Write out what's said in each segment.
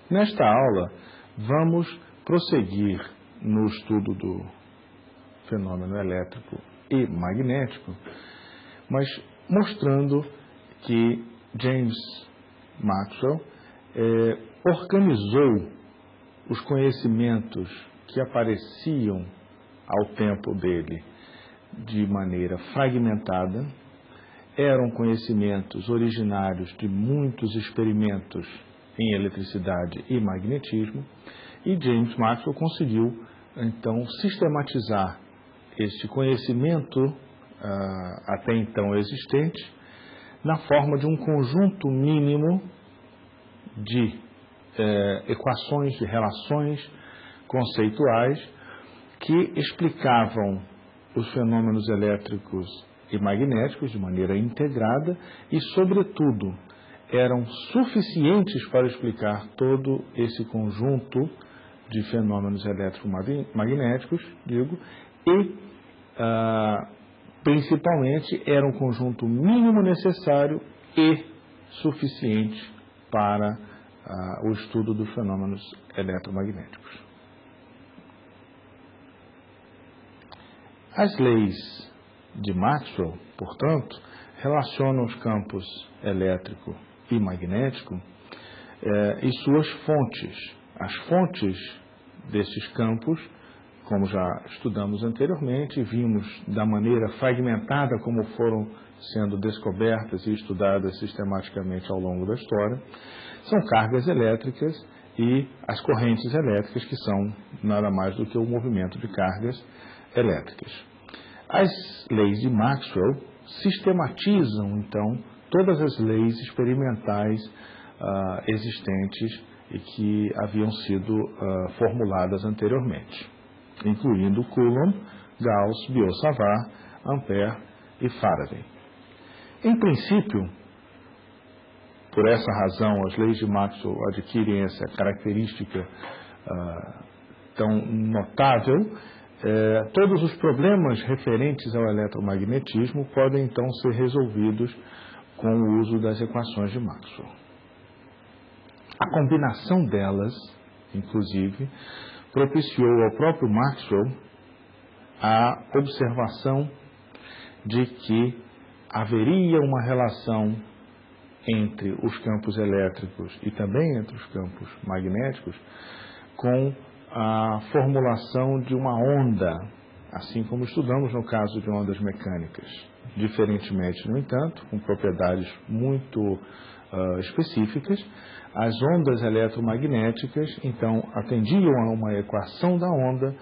Nesta aula, vamos prosseguir no estudo do fenômeno elétrico e magnético, mas mostrando que James Maxwell organizou os conhecimentos que apareciam ao tempo dele de maneira fragmentada, eram conhecimentos originários de muitos experimentos em eletricidade e magnetismo, e James Maxwell conseguiu, então, sistematizar este conhecimento até então existente na forma de um conjunto mínimo de equações, de relações conceituais que explicavam os fenômenos elétricos e magnéticos de maneira integrada e, sobretudo, eram suficientes para explicar todo esse conjunto de fenômenos eletromagnéticos, e principalmente era um conjunto mínimo necessário e suficiente para o estudo dos fenômenos eletromagnéticos. As leis de Maxwell, portanto, relacionam os campos elétrico e magnético e suas fontes. As fontes desses campos, como já estudamos anteriormente, vimos da maneira fragmentada como foram sendo descobertas e estudadas sistematicamente ao longo da história, são cargas elétricas e as correntes elétricas, que são nada mais do que o movimento de cargas elétricas. As leis de Maxwell sistematizam, então, todas as leis experimentais existentes e que haviam sido formuladas anteriormente, incluindo Coulomb, Gauss, Biot-Savart, Ampère e Faraday. Em princípio, por essa razão, as leis de Maxwell adquirem essa característica tão notável. Todos os problemas referentes ao eletromagnetismo podem então ser resolvidos com o uso das equações de Maxwell. A combinação delas, inclusive, propiciou ao próprio Maxwell a observação de que haveria uma relação entre os campos elétricos e também entre os campos magnéticos com a formulação de uma onda, assim como estudamos no caso de ondas mecânicas. Diferentemente, no entanto, com propriedades muito específicas, as ondas eletromagnéticas, então, atendiam a uma equação da onda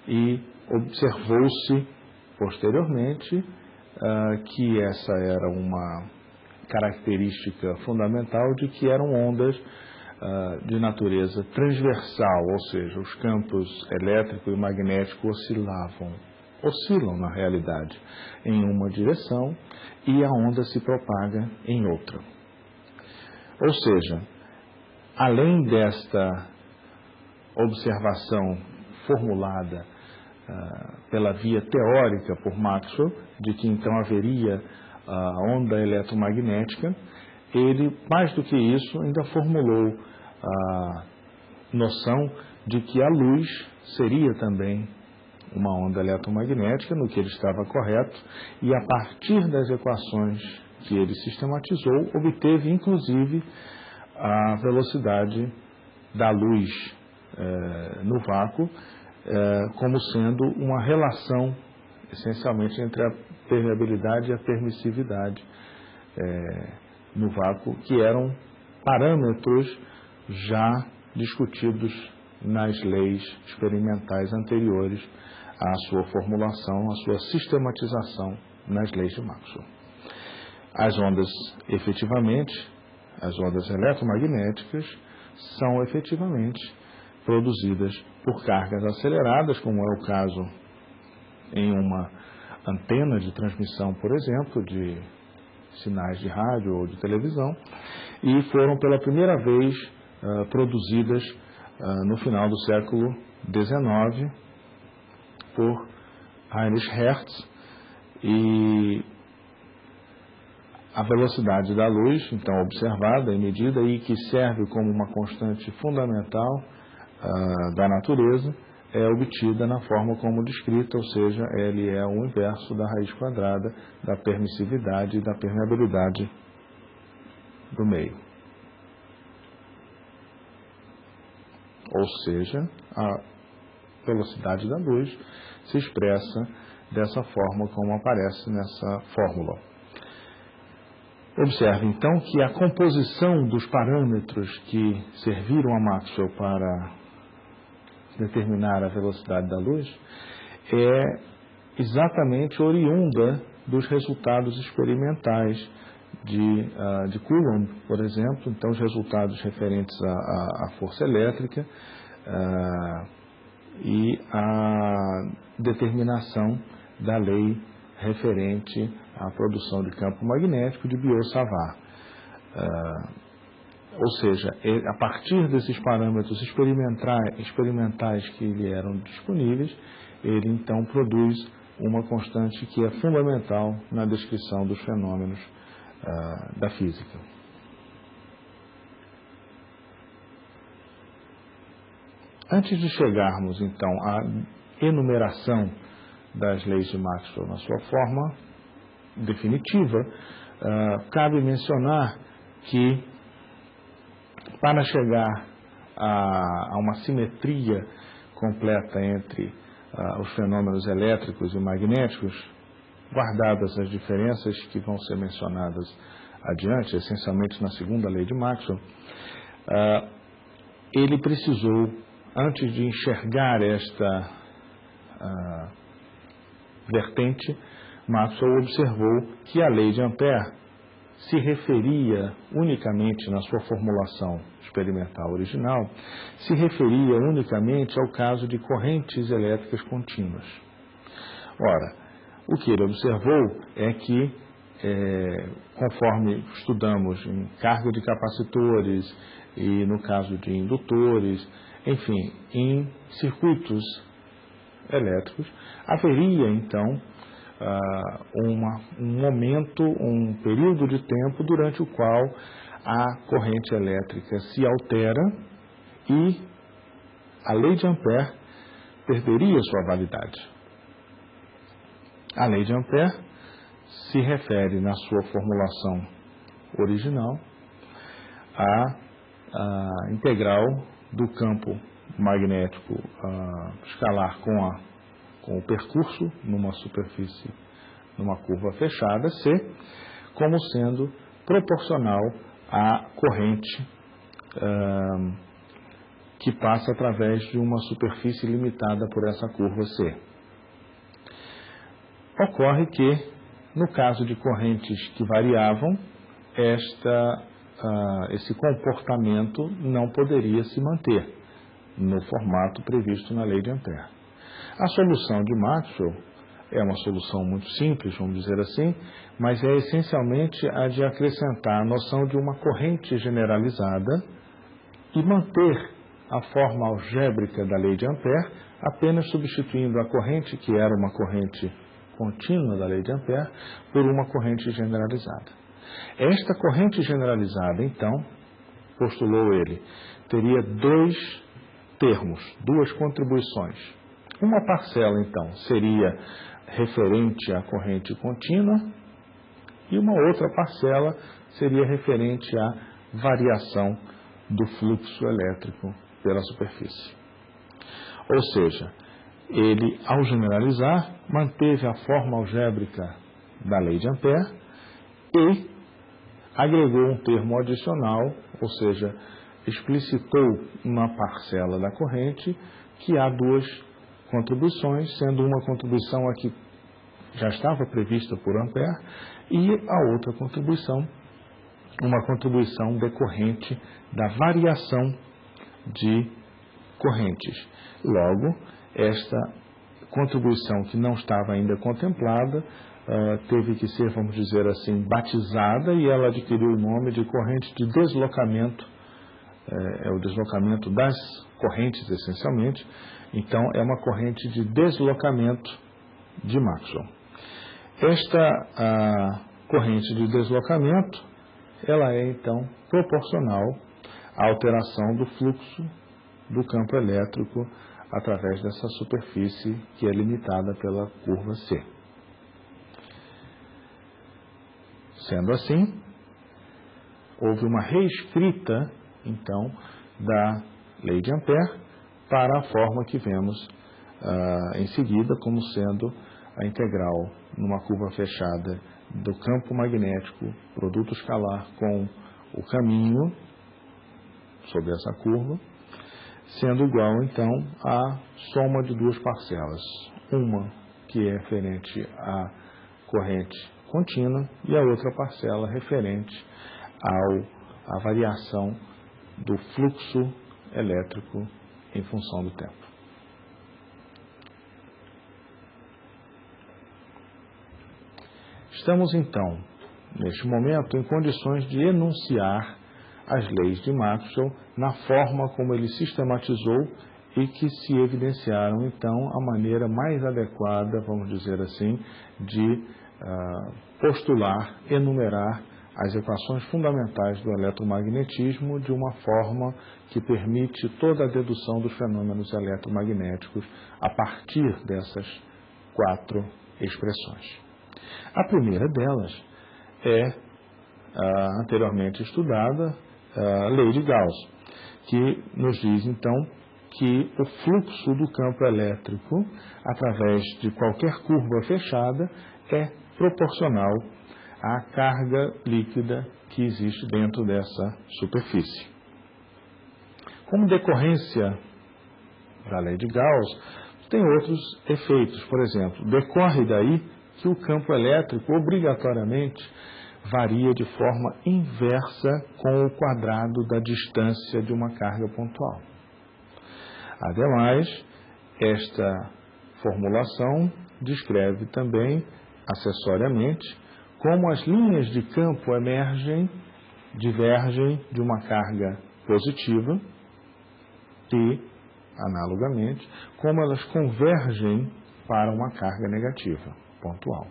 e observou-se posteriormente que essa era uma característica fundamental de que eram ondas de natureza transversal, ou seja, os campos elétrico e magnético oscilam na realidade em uma direção e a onda se propaga em outra. Ou seja, além desta observação formulada pela via teórica por Maxwell, de que então haveria a onda eletromagnética, ele, mais do que isso, ainda formulou a noção de que a luz seria também uma onda eletromagnética, no que ele estava correto, e a partir das equações que ele sistematizou, obteve inclusive a velocidade da luz no vácuo, como sendo uma relação essencialmente entre a permeabilidade e a permissividade no vácuo, que eram parâmetros já discutidos nas leis experimentais anteriores à sua formulação, à sua sistematização nas leis de Maxwell. As ondas eletromagnéticas, são efetivamente produzidas por cargas aceleradas, como é o caso em uma antena de transmissão, por exemplo, de sinais de rádio ou de televisão, e foram pela primeira vez produzidas no final do século XIX por Heinrich Hertz, e A velocidade da luz, então, observada e medida e que serve como uma constante fundamental da natureza, é obtida na forma como descrita, ou seja, L é o inverso da raiz quadrada da permissividade e da permeabilidade do meio. Ou seja, a velocidade da luz se expressa dessa forma como aparece nessa fórmula. Observe, então, que a composição dos parâmetros que serviram a Maxwell para determinar a velocidade da luz é exatamente oriunda dos resultados experimentais de Coulomb, por exemplo. Então, os resultados referentes à força elétrica e à determinação da lei referente à produção de campo magnético de Biot-Savart. Ou seja, a partir desses parâmetros experimentais que lhe eram disponíveis, ele então produz uma constante que é fundamental na descrição dos fenômenos da física. Antes de chegarmos então à enumeração das leis de Maxwell na sua forma definitiva, cabe mencionar que para chegar a uma simetria completa entre os fenômenos elétricos e magnéticos, guardadas as diferenças que vão ser mencionadas adiante, essencialmente na segunda lei de Maxwell, ele precisou, antes de enxergar esta vertente, Maxwell observou que a lei de Ampère se referia unicamente, na sua formulação experimental original, se referia unicamente ao caso de correntes elétricas contínuas. Ora, o que ele observou é que, conforme estudamos em carga de capacitores e no caso de indutores, enfim, em circuitos elétricos, haveria então um momento, um período de tempo durante o qual a corrente elétrica se altera e a lei de Ampère perderia sua validade. A lei de Ampère se refere, na sua formulação original, à integral do campo magnético escalar com o percurso numa superfície, numa curva fechada, C, como sendo proporcional à corrente que passa através de uma superfície limitada por essa curva C. Ocorre que, no caso de correntes que variavam, esse comportamento não poderia se manter no formato previsto na lei de Ampère. A solução de Maxwell é uma solução muito simples, vamos dizer assim, mas é essencialmente a de acrescentar a noção de uma corrente generalizada e manter a forma algébrica da lei de Ampère, apenas substituindo a corrente, que era uma corrente contínua da lei de Ampère, por uma corrente generalizada. Esta corrente generalizada, então, postulou ele, teria dois termos, duas contribuições. Uma parcela, então, seria referente à corrente contínua e uma outra parcela seria referente à variação do fluxo elétrico pela superfície. Ou seja, ele, ao generalizar, manteve a forma algébrica da lei de Ampère e agregou um termo adicional, ou seja, explicitou uma parcela da corrente que há duas contribuições, sendo uma contribuição a que já estava prevista por Ampère e a outra contribuição, uma contribuição decorrente da variação de correntes. Logo, esta contribuição que não estava ainda contemplada teve que ser, vamos dizer assim, batizada e ela adquiriu o nome de corrente de deslocamento, é o deslocamento das correntes, essencialmente. Então, é uma corrente de deslocamento de Maxwell. Esta corrente de deslocamento, ela é então proporcional à alteração do fluxo do campo elétrico através dessa superfície que é limitada pela curva C. Sendo assim, houve uma reescrita, então, da lei de Ampère para a forma que vemos em seguida como sendo a integral numa curva fechada do campo magnético, produto escalar com o caminho sobre essa curva, sendo igual, então, à soma de duas parcelas. Uma que é referente à corrente contínua e a outra parcela referente à variação do fluxo elétrico em função do tempo. Estamos, então, neste momento, em condições de enunciar as leis de Maxwell na forma como ele sistematizou e que se evidenciaram, então, a maneira mais adequada, vamos dizer assim, de postular, enumerar as equações fundamentais do eletromagnetismo de uma forma que permite toda a dedução dos fenômenos eletromagnéticos a partir dessas quatro expressões. A primeira delas é a anteriormente estudada a lei de Gauss, que nos diz, então, que o fluxo do campo elétrico, através de qualquer curva fechada, é proporcional à carga líquida que existe dentro dessa superfície. Como decorrência da lei de Gauss, tem outros efeitos. Por exemplo, decorre daí que o campo elétrico obrigatoriamente varia de forma inversa com o quadrado da distância de uma carga pontual. Ademais, esta formulação descreve também, acessoriamente, como as linhas de campo divergem de uma carga positiva e, analogamente, como elas convergem para uma carga negativa, pontual.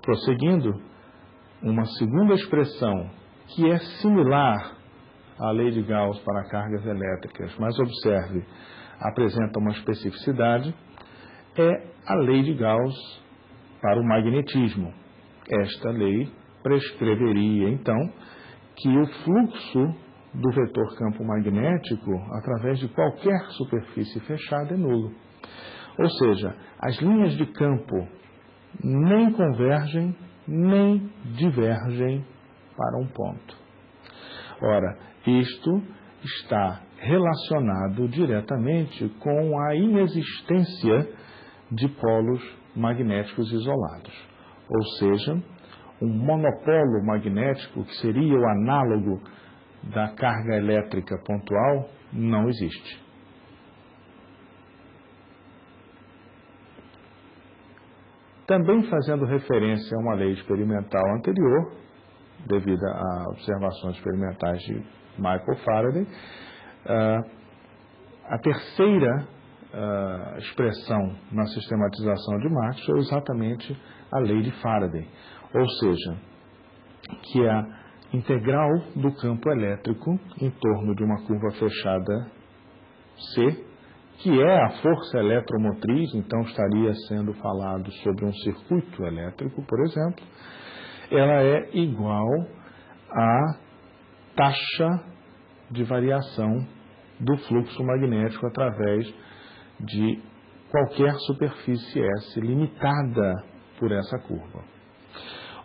Prosseguindo, uma segunda expressão que é similar à lei de Gauss para cargas elétricas, mas observe, apresenta uma especificidade, é a lei de Gauss para o magnetismo. Esta lei prescreveria, então, que o fluxo do vetor campo magnético através de qualquer superfície fechada é nulo. Ou seja, as linhas de campo nem convergem, nem divergem para um ponto. Ora, isto está relacionado diretamente com a inexistência de polos magnéticos isolados. Ou seja, um monopolo magnético, que seria o análogo da carga elétrica pontual, não existe. Também fazendo referência a uma lei experimental anterior, devido a observações experimentais de Michael Faraday, a terceira expressão na sistematização de Maxwell é exatamente a lei de Faraday, ou seja, que é a integral do campo elétrico em torno de uma curva fechada C, que é a força eletromotriz, então estaria sendo falado sobre um circuito elétrico, por exemplo, ela é igual à taxa de variação do fluxo magnético através de qualquer superfície S limitada por essa curva.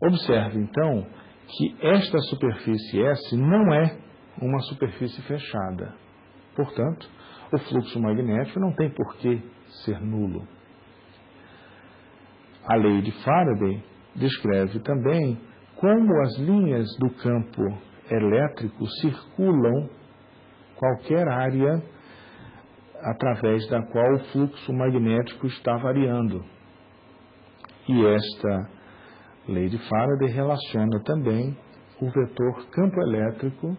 Observe, então, que esta superfície S não é uma superfície fechada. Portanto, o fluxo magnético não tem por que ser nulo. A lei de Faraday descreve também como as linhas do campo elétrico circulam qualquer área através da qual o fluxo magnético está variando. E esta lei de Faraday relaciona também o vetor campo elétrico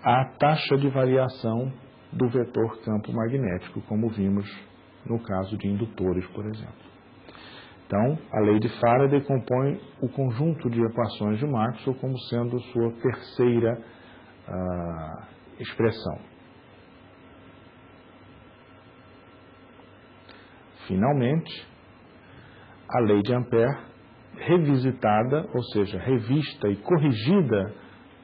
à taxa de variação do vetor campo magnético, como vimos no caso de indutores, por exemplo. Então, a lei de Faraday compõe o conjunto de equações de Maxwell como sendo sua terceira expressão. Finalmente, a lei de Ampère, revisitada, ou seja, revista e corrigida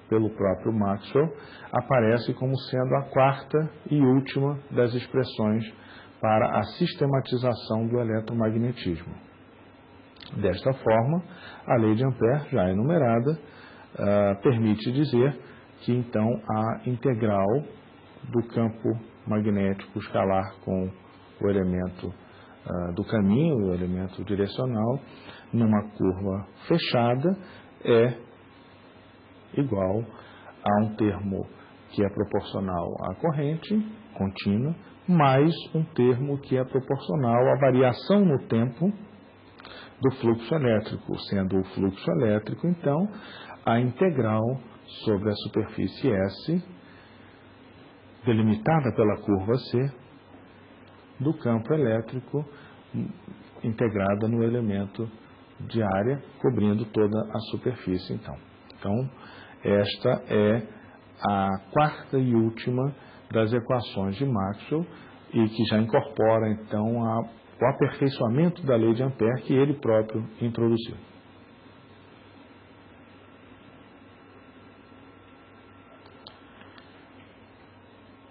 pelo próprio Maxwell, aparece como sendo a quarta e última das expressões para a sistematização do eletromagnetismo. Desta forma, a lei de Ampère, já enumerada, permite dizer que então a integral do campo magnético escalar com o elemento do caminho, o elemento direcional, numa curva fechada, é igual a um termo que é proporcional à corrente contínua, mais um termo que é proporcional à variação no tempo do fluxo elétrico, sendo o fluxo elétrico, então, a integral sobre a superfície S, delimitada pela curva C, do campo elétrico integrada no elemento de área, cobrindo toda a superfície, então. Então, esta é a quarta e última das equações de Maxwell e que já incorpora, então, o aperfeiçoamento da lei de Ampère que ele próprio introduziu.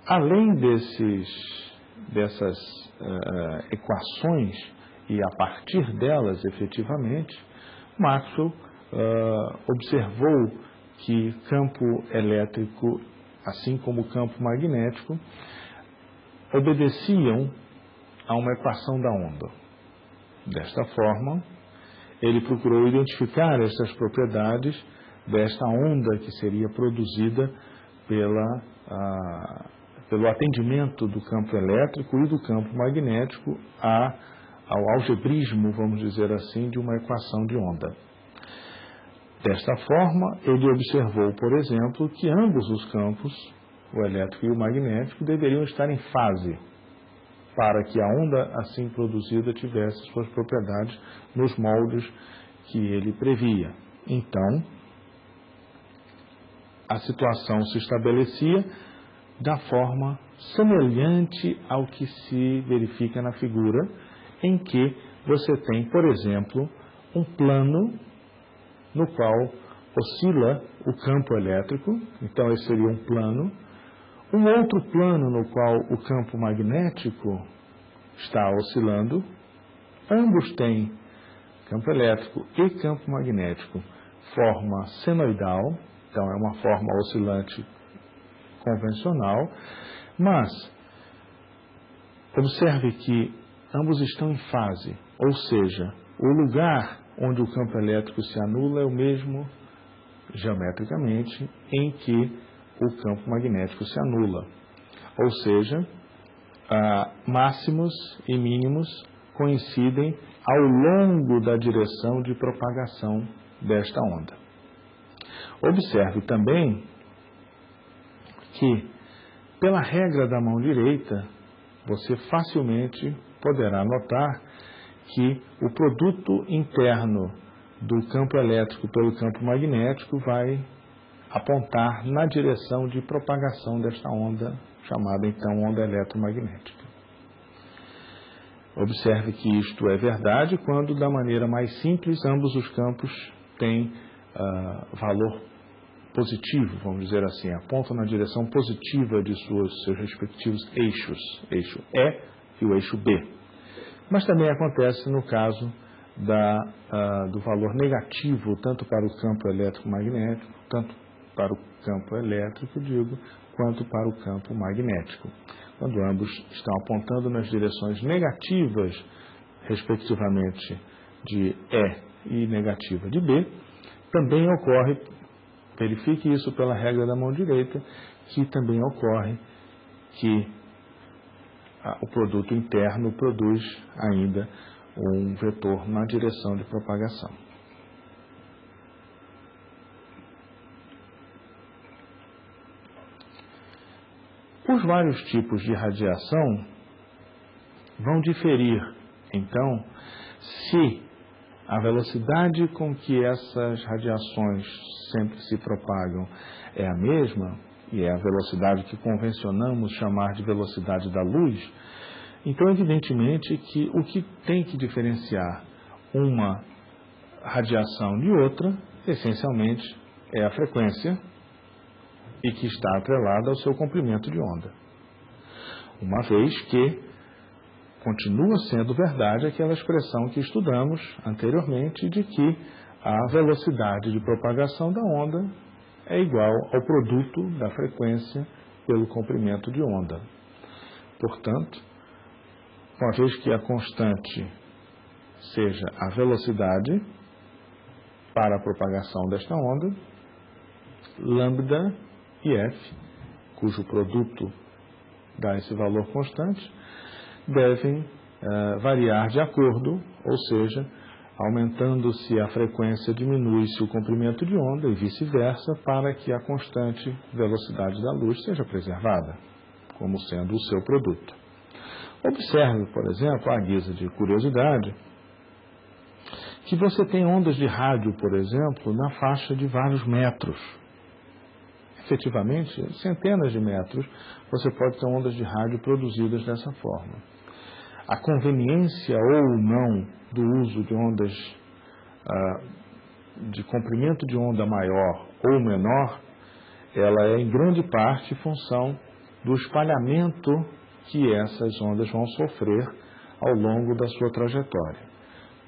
Além dessas equações e a partir delas, efetivamente, Maxwell observou que campo elétrico, assim como campo magnético, obedeciam a uma equação da onda. Desta forma, ele procurou identificar essas propriedades desta onda que seria produzida pelo atendimento do campo elétrico e do campo magnético ao algebrismo, vamos dizer assim, de uma equação de onda. Desta forma, ele observou, por exemplo, que ambos os campos, o elétrico e o magnético, deveriam estar em fase para que a onda assim produzida tivesse suas propriedades nos moldes que ele previa. Então, a situação se estabelecia da forma semelhante ao que se verifica na figura, em que você tem, por exemplo, um plano no qual oscila o campo elétrico, então esse seria um plano, um outro plano no qual o campo magnético está oscilando, ambos têm campo elétrico e campo magnético, forma senoidal, então é uma forma oscilante convencional, mas observe que ambos estão em fase, ou seja, o lugar onde o campo elétrico se anula é o mesmo geometricamente em que o campo magnético se anula, ou seja, máximos e mínimos coincidem ao longo da direção de propagação desta onda. Observe também que, pela regra da mão direita, você facilmente poderá notar que o produto interno do campo elétrico pelo campo magnético vai apontar na direção de propagação desta onda, chamada então onda eletromagnética. Observe que isto é verdade quando, da maneira mais simples, ambos os campos têm valor positivo, vamos dizer assim, apontam na direção positiva de seus respectivos eixos, eixo E e o eixo B. Mas também acontece no caso do valor negativo, tanto para o campo elétrico-magnético, tanto para o campo elétrico, quanto para o campo magnético. Quando ambos estão apontando nas direções negativas, respectivamente, de E e negativa de B, também ocorre, verifique isso pela regra da mão direita, que também ocorre que o produto interno produz ainda um vetor na direção de propagação. Os vários tipos de radiação vão diferir, então, se a velocidade com que essas radiações sempre se propagam é a mesma, e é a velocidade que convencionamos chamar de velocidade da luz, então, evidentemente, que o que tem que diferenciar uma radiação de outra, essencialmente, é a frequência e que está atrelada ao seu comprimento de onda. Uma vez que continua sendo verdade aquela expressão que estudamos anteriormente de que a velocidade de propagação da onda é igual ao produto da frequência pelo comprimento de onda. Portanto, uma vez que a constante seja a velocidade para a propagação desta onda, lambda e f, cujo produto dá esse valor constante, devem variar de acordo, ou seja, aumentando-se a frequência, diminui-se o comprimento de onda e vice-versa, para que a constante velocidade da luz seja preservada, como sendo o seu produto. Observe, por exemplo, à guisa de curiosidade, que você tem ondas de rádio, por exemplo, na faixa de vários metros. Efetivamente, centenas de metros, você pode ter ondas de rádio produzidas dessa forma. A conveniência ou não do uso de ondas de comprimento de onda maior ou menor, ela é em grande parte função do espalhamento que essas ondas vão sofrer ao longo da sua trajetória.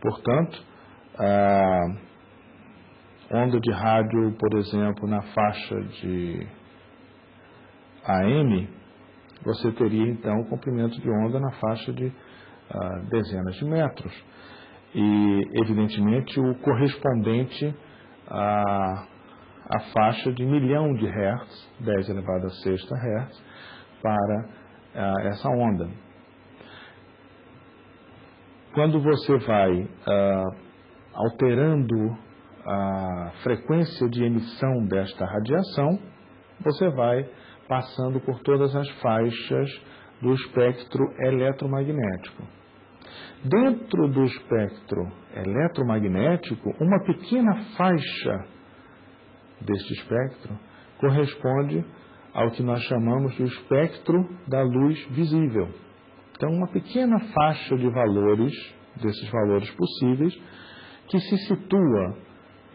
Portanto, a onda de rádio, por exemplo, na faixa de AM, você teria então o comprimento de onda na faixa de dezenas de metros. E, evidentemente, o correspondente à faixa de 1.000.000 de hertz, 10 elevado a sexta hertz, para essa onda. Quando você vai alterando a frequência de emissão desta radiação, você vai passando por todas as faixas do espectro eletromagnético. Dentro do espectro eletromagnético, uma pequena faixa deste espectro corresponde ao que nós chamamos de espectro da luz visível. Então, uma pequena faixa de valores, desses valores possíveis, que se situa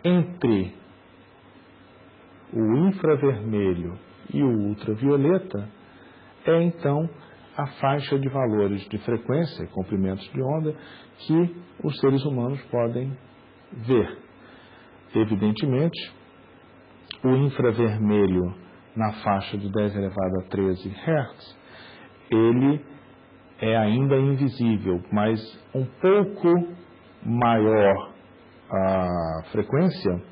entre o infravermelho e o ultravioleta, é então a faixa de valores de frequência e comprimentos de onda que os seres humanos podem ver. Evidentemente, o infravermelho na faixa de 10 elevado a 13 Hz, ele é ainda invisível, mas um pouco maior a frequência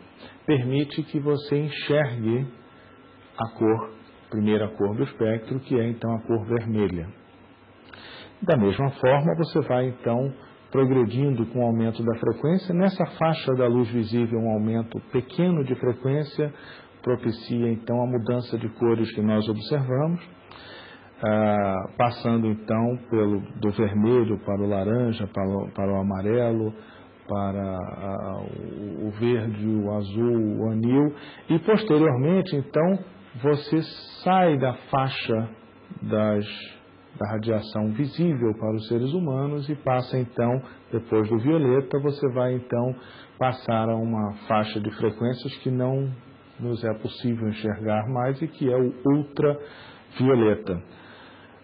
permite que você enxergue a cor, primeira cor do espectro, que é então a cor vermelha. Da mesma forma, você vai então progredindo com o aumento da frequência. Nessa faixa da luz visível, um aumento pequeno de frequência propicia então a mudança de cores que nós observamos, passando então do vermelho para o laranja, para o amarelo, para o verde, o azul, o anil, e posteriormente então você sai da faixa da radiação visível para os seres humanos e passa então, depois do violeta, você vai então passar a uma faixa de frequências que não nos é possível enxergar mais e que é o ultravioleta.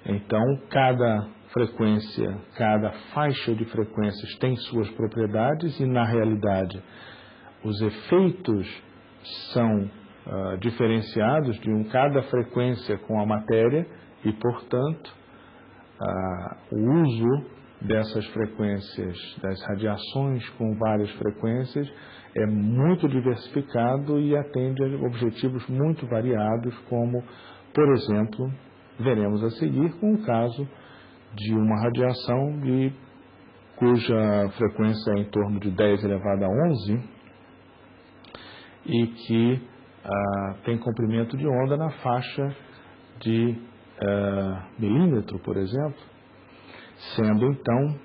Então, cada frequência, cada faixa de frequências tem suas propriedades e, na realidade, os efeitos são diferenciados de cada frequência com a matéria e, portanto, o uso dessas frequências, das radiações com várias frequências, é muito diversificado e atende a objetivos muito variados, como, por exemplo, veremos a seguir com o caso de uma radiação cuja frequência é em torno de 10 elevado a 11 e que tem comprimento de onda na faixa de milímetro, por exemplo. sendo então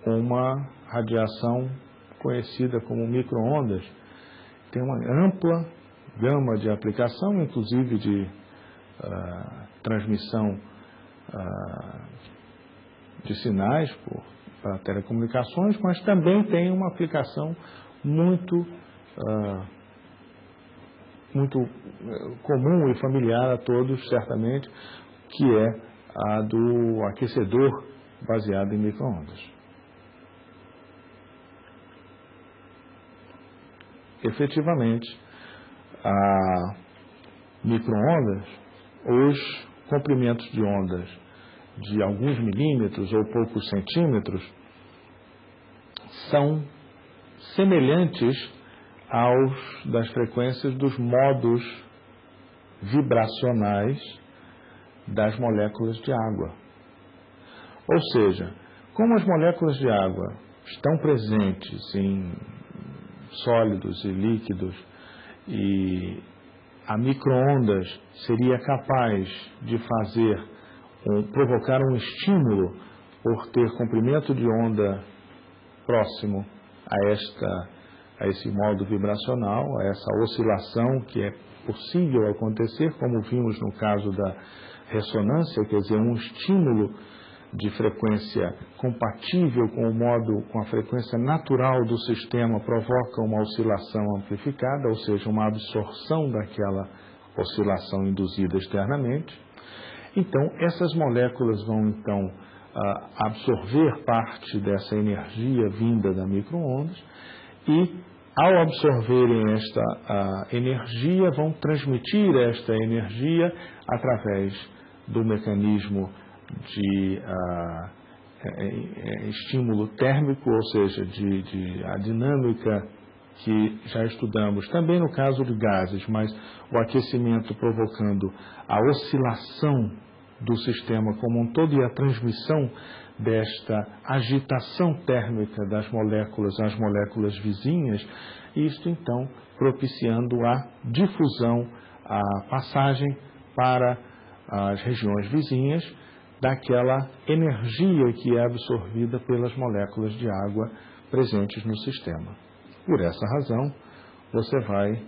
uma radiação conhecida como micro-ondas. Tem uma ampla gama de aplicação, inclusive de transmissão de sinais para telecomunicações, mas também tem uma aplicação muito comum e familiar a todos, certamente, que é a do aquecedor baseado em micro-ondas. Efetivamente, a micro-ondas, os comprimentos de ondas de alguns milímetros ou poucos centímetros são semelhantes aos das frequências dos modos vibracionais das moléculas de água. Ou seja, como as moléculas de água estão presentes em sólidos e líquidos e a micro-ondas seria capaz de provocar um estímulo por ter comprimento de onda próximo a esse modo vibracional, a essa oscilação que é possível acontecer, como vimos no caso da ressonância, quer dizer, um estímulo de frequência compatível com a frequência natural do sistema provoca uma oscilação amplificada, ou seja, uma absorção daquela oscilação induzida externamente. Então, essas moléculas vão, então, absorver parte dessa energia vinda da micro-ondas e, ao absorverem esta energia, vão transmitir esta energia através do mecanismo de estímulo térmico, ou seja, a dinâmica que já estudamos, também no caso de gases, mas o aquecimento provocando a oscilação do sistema como um todo e a transmissão desta agitação térmica das moléculas às moléculas vizinhas, isto então propiciando a difusão, a passagem para as regiões vizinhas daquela energia que é absorvida pelas moléculas de água presentes no sistema. Por essa razão, você vai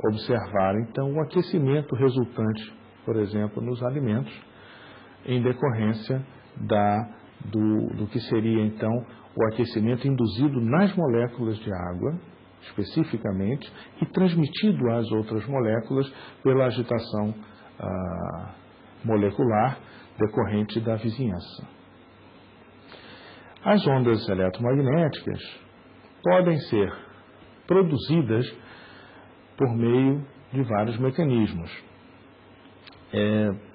observar então o aquecimento resultante, por exemplo, nos alimentos, em decorrência do que seria então o aquecimento induzido nas moléculas de água, especificamente, e transmitido às outras moléculas pela agitação molecular decorrente da vizinhança. As ondas eletromagnéticas podem ser produzidas por meio de vários mecanismos.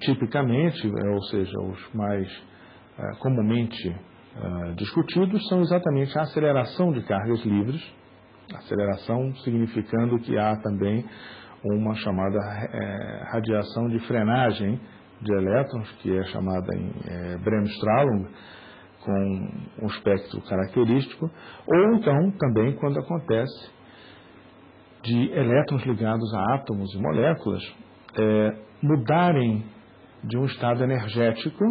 Tipicamente, ou seja, os mais comumente discutidos são exatamente a aceleração de cargas livres, aceleração significando que há também uma chamada radiação de frenagem de elétrons, que é chamada em Bremsstrahlung, com um espectro característico, ou então também quando acontece de elétrons ligados a átomos e moléculas mudarem de um estado energético,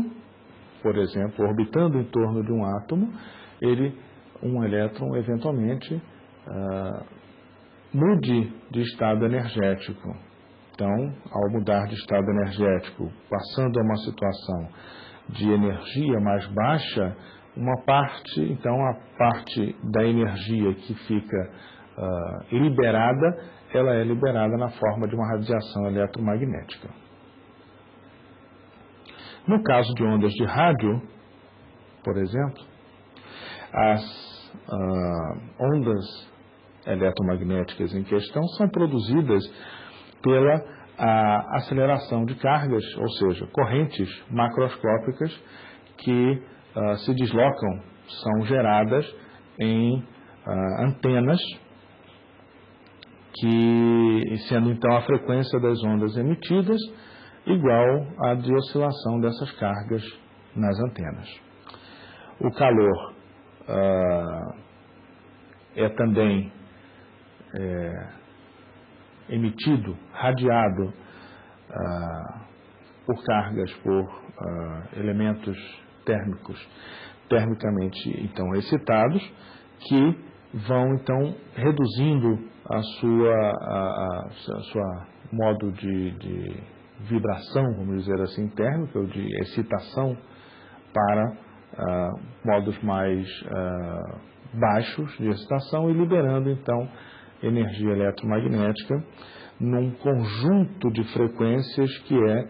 por exemplo, orbitando em torno de um átomo, um elétron eventualmente mude de estado energético. Então, ao mudar de estado energético, passando a uma situação de energia mais baixa, a parte da energia que fica liberada, ela é liberada na forma de uma radiação eletromagnética. No caso de ondas de rádio, por exemplo, as ondas eletromagnéticas em questão são produzidas pela aceleração de cargas, ou seja, correntes macroscópicas que se deslocam, são geradas em antenas, que sendo então a frequência das ondas emitidas igual à de oscilação dessas cargas nas antenas. O calor é também emitido, radiado por cargas, por elementos térmicos, termicamente então excitados, que vão então reduzindo a sua modo de vibração, vamos dizer assim, térmica, ou de excitação, para modos mais baixos de excitação, e liberando então energia eletromagnética num conjunto de frequências que é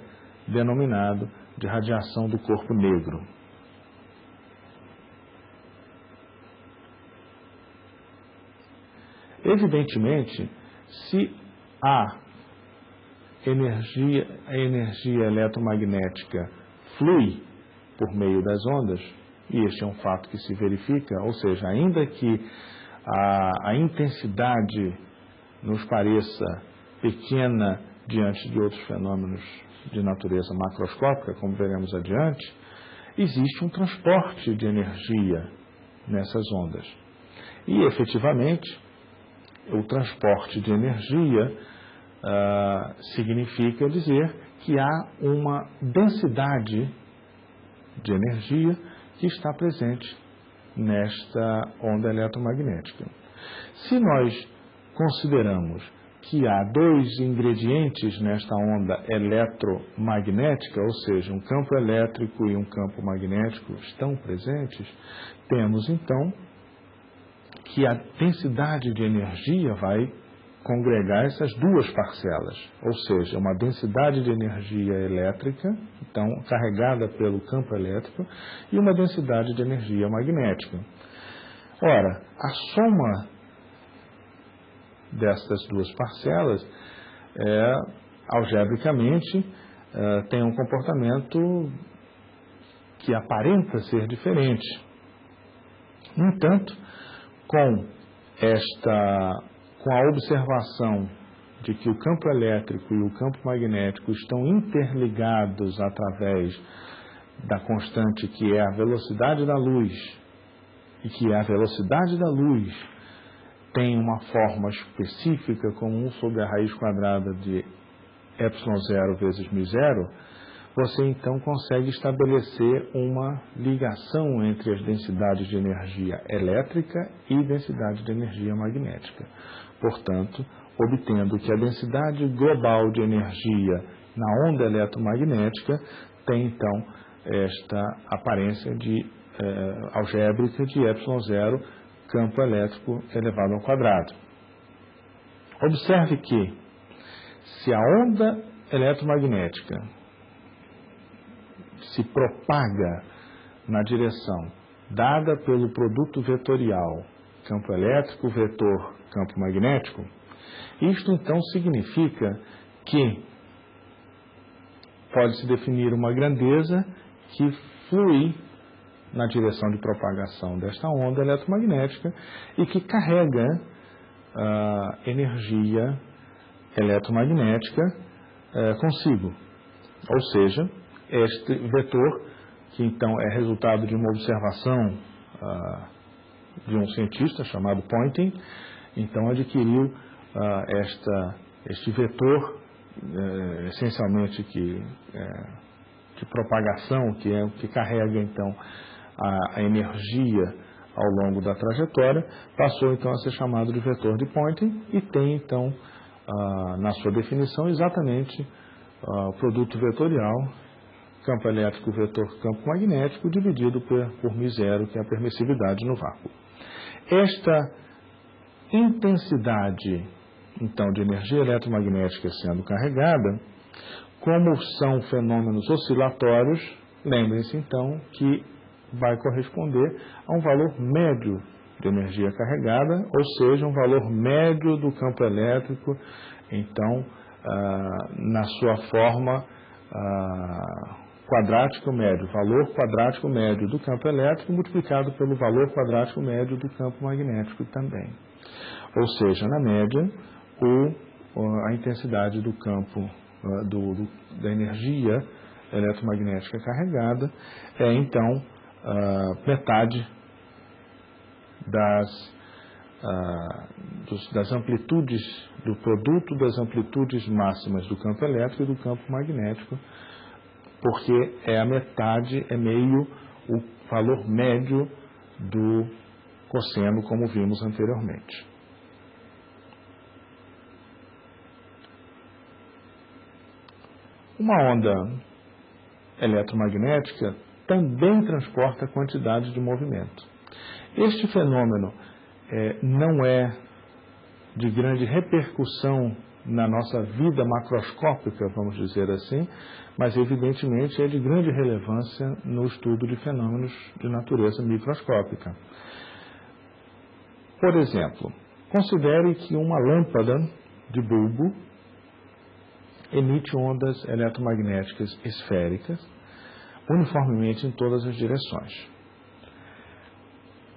denominado de radiação do corpo negro. Evidentemente, se a energia eletromagnética flui por meio das ondas, e este é um fato que se verifica, ou seja, ainda que a intensidade nos pareça pequena diante de outros fenômenos de natureza macroscópica, como veremos adiante, existe um transporte de energia nessas ondas. E, efetivamente, o transporte de energia significa dizer que há uma densidade de energia que está presente nesta onda eletromagnética. Se nós consideramos que há dois ingredientes nesta onda eletromagnética, ou seja, um campo elétrico e um campo magnético estão presentes, temos então que a densidade de energia vai congregar essas duas parcelas, ou seja, uma densidade de energia elétrica, então carregada pelo campo elétrico, e uma densidade de energia magnética. Ora, a soma dessas duas parcelas, algebricamente, tem um comportamento que aparenta ser diferente. No entanto, com a observação de que o campo elétrico e o campo magnético estão interligados através da constante que é a velocidade da luz, e que a velocidade da luz tem uma forma específica como 1 sobre a raiz quadrada de ε0 vezes μ0, você então consegue estabelecer uma ligação entre as densidades de energia elétrica e densidade de energia magnética. Portanto, obtendo que a densidade global de energia na onda eletromagnética tem então esta aparência algébrica de ε0, campo elétrico elevado ao quadrado. Observe que, se a onda eletromagnética se propaga na direção dada pelo produto vetorial campo elétrico, vetor, campo magnético, isto então significa que pode-se definir uma grandeza que flui na direção de propagação desta onda eletromagnética e que carrega energia eletromagnética consigo. Ou seja, este vetor, que então é resultado de uma observação de um cientista chamado Poynting, então adquiriu este vetor, essencialmente de propagação, que carrega então a energia ao longo da trajetória, passou então a ser chamado de vetor de Poynting e tem então na sua definição exatamente o produto vetorial, campo elétrico, vetor, campo magnético, dividido por μ0, que é a permissividade no vácuo. Esta intensidade, então, de energia eletromagnética sendo carregada, como são fenômenos oscilatórios, lembrem-se, então, que vai corresponder a um valor médio de energia carregada, ou seja, um valor médio do campo elétrico, então, na sua forma quadrático médio, valor quadrático médio do campo elétrico multiplicado pelo valor quadrático médio do campo magnético também. Ou seja, na média, a intensidade do campo, da energia eletromagnética carregada é, então, metade das amplitudes, do produto das amplitudes máximas do campo elétrico e do campo magnético, porque é a metade, é meio o valor médio do cosseno, como vimos anteriormente. Uma onda eletromagnética também transporta quantidade de movimento. Este fenômeno não é de grande repercussão na nossa vida macroscópica, vamos dizer assim, mas evidentemente é de grande relevância no estudo de fenômenos de natureza microscópica. Por exemplo, considere que uma lâmpada de bulbo emite ondas eletromagnéticas esféricas uniformemente em todas as direções.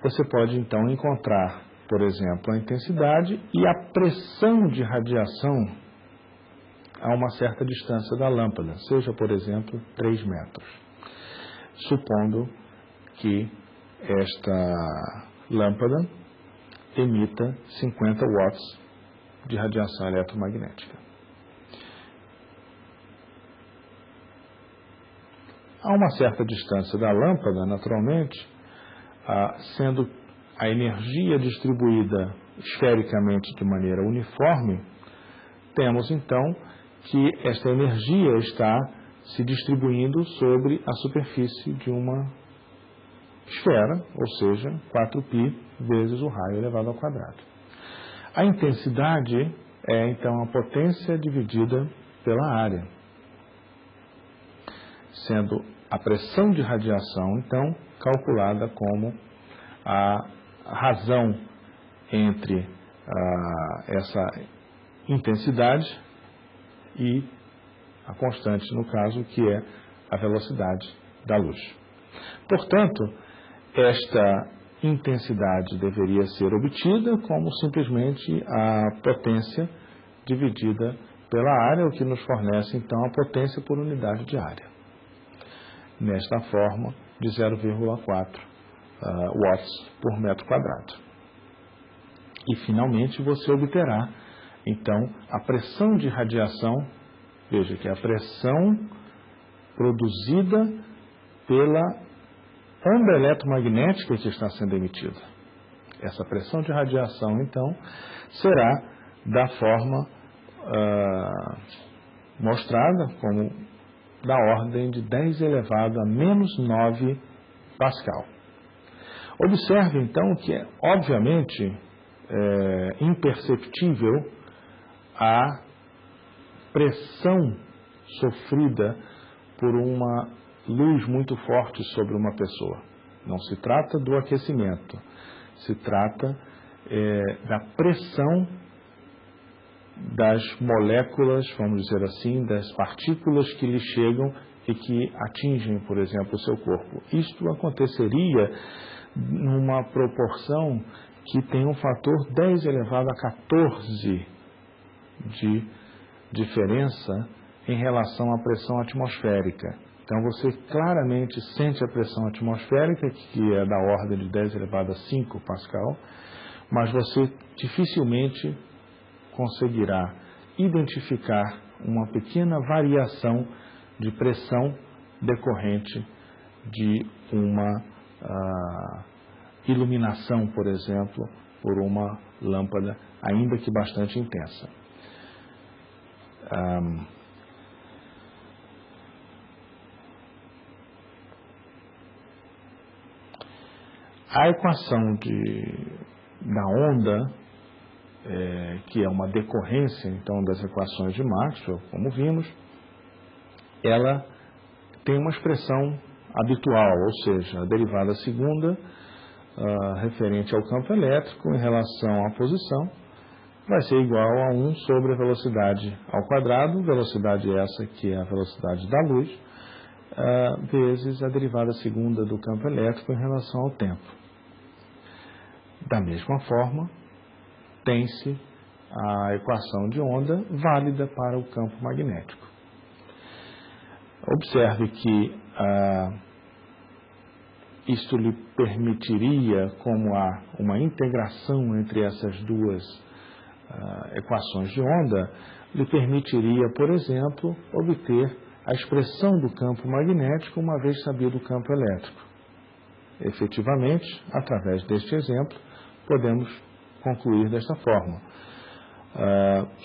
Você pode então encontrar, por exemplo, a intensidade e a pressão de radiação a uma certa distância da lâmpada, seja, por exemplo, 3 metros. Supondo que esta lâmpada emita 50 watts de radiação eletromagnética. A uma certa distância da lâmpada, naturalmente, sendo a energia distribuída esfericamente de maneira uniforme, temos então que esta energia está se distribuindo sobre a superfície de uma esfera, ou seja, 4π vezes o raio elevado ao quadrado. A intensidade é então a potência dividida pela área, sendo a pressão de radiação, então, calculada como a razão entre essa intensidade e a constante, no caso, que é a velocidade da luz. Portanto, esta intensidade deveria ser obtida como simplesmente a potência dividida pela área, o que nos fornece, então, a potência por unidade de área. Nesta forma, de 0,4 watts por metro quadrado. E, finalmente, você obterá, então, a pressão de radiação, veja que é a pressão produzida pela onda eletromagnética que está sendo emitida. Essa pressão de radiação, então, será da forma mostrada como da ordem de 10 elevado a menos 9 Pascal. Observe, então, que é, obviamente, imperceptível a pressão sofrida por uma luz muito forte sobre uma pessoa. Não se trata do aquecimento, se trata da pressão das moléculas, vamos dizer assim, das partículas que lhe chegam e que atingem, por exemplo, o seu corpo. Isto aconteceria numa proporção que tem um fator 10 elevado a 14 de diferença em relação à pressão atmosférica. Então, você claramente sente a pressão atmosférica, que é da ordem de 10 elevado a 5 Pascal, mas você dificilmente conseguirá identificar uma pequena variação de pressão decorrente de uma iluminação, por exemplo, por uma lâmpada, ainda que bastante intensa. A equação da onda, que é uma decorrência, então, das equações de Maxwell, como vimos, ela tem uma expressão habitual, ou seja, a derivada segunda, referente ao campo elétrico em relação à posição, vai ser igual a 1 sobre a velocidade ao quadrado, velocidade essa que é a velocidade da luz, vezes a derivada segunda do campo elétrico em relação ao tempo. Da mesma forma, tem-se a equação de onda válida para o campo magnético. Observe que isto lhe permitiria, como há uma integração entre essas duas equações de onda, lhe permitiria, por exemplo, obter a expressão do campo magnético uma vez sabido o campo elétrico. efetivamente, através deste exemplo, podemos concluir desta forma.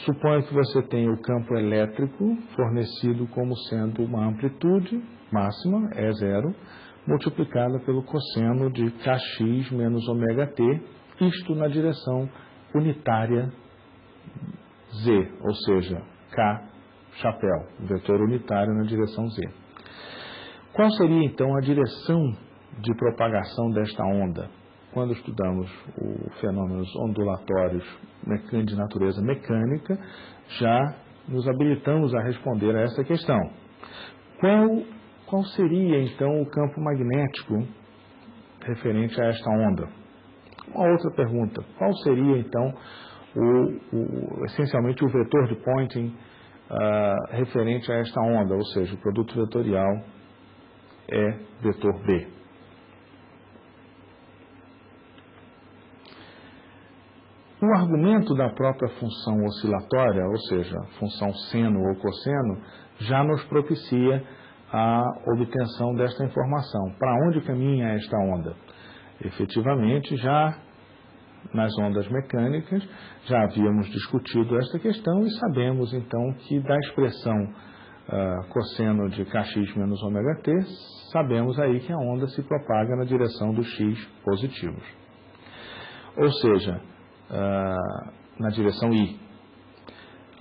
Suponha que você tem o campo elétrico fornecido como sendo uma amplitude máxima, E0, multiplicada pelo cosseno de kx menos ωt, isto na direção unitária z, ou seja, k chapéu, vetor unitário na direção z. Qual seria então a direção de propagação desta onda? Quando estudamos os fenômenos ondulatórios de natureza mecânica, já nos habilitamos a responder a essa questão. Qual seria então o campo magnético referente a esta onda? Uma outra pergunta: qual seria então essencialmente o vetor de Poynting referente a esta onda, ou seja, o produto vetorial é vetor B. O argumento da própria função oscilatória, ou seja, função seno ou cosseno, já nos propicia a obtenção desta informação. Para onde caminha esta onda? Efetivamente, já nas ondas mecânicas, já havíamos discutido esta questão e sabemos então que da expressão cosseno de kx menos ωt, sabemos aí que a onda se propaga na direção dos x positivos. Ou seja, na direção I.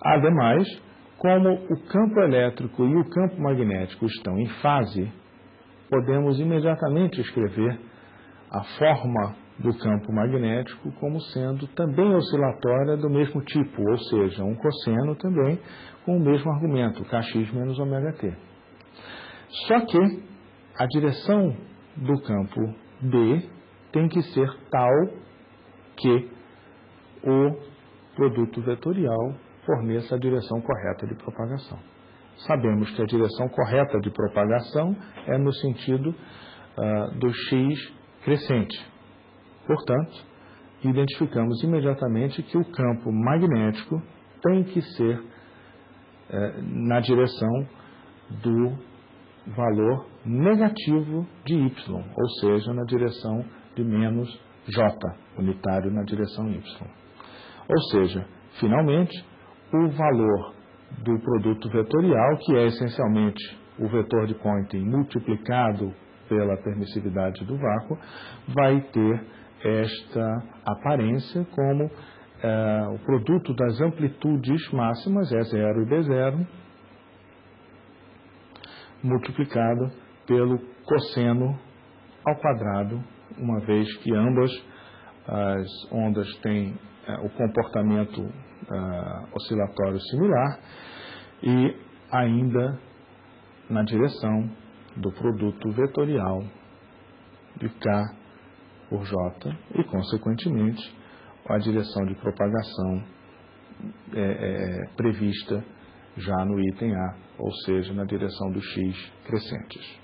Ademais, como o campo elétrico e o campo magnético estão em fase, podemos imediatamente escrever a forma do campo magnético como sendo também oscilatória do mesmo tipo, ou seja, um cosseno também com o mesmo argumento, kx menos ωt. Só que a direção do campo B tem que ser tal que o produto vetorial forneça a direção correta de propagação. Sabemos que a direção correta de propagação é no sentido do x crescente. Portanto, identificamos imediatamente que o campo magnético tem que ser na direção do valor negativo de y, ou seja, na direção de menos j, unitário na direção y. Ou seja, finalmente, o valor do produto vetorial, que é essencialmente o vetor de Poynting multiplicado pela permissividade do vácuo, vai ter esta aparência como o produto das amplitudes máximas, E0 e B0, multiplicado pelo cosseno ao quadrado, uma vez que ambas as ondas têm o comportamento oscilatório similar e ainda na direção do produto vetorial de K por J e, consequentemente, a direção de propagação prevista já no item A, ou seja, na direção dos x crescentes.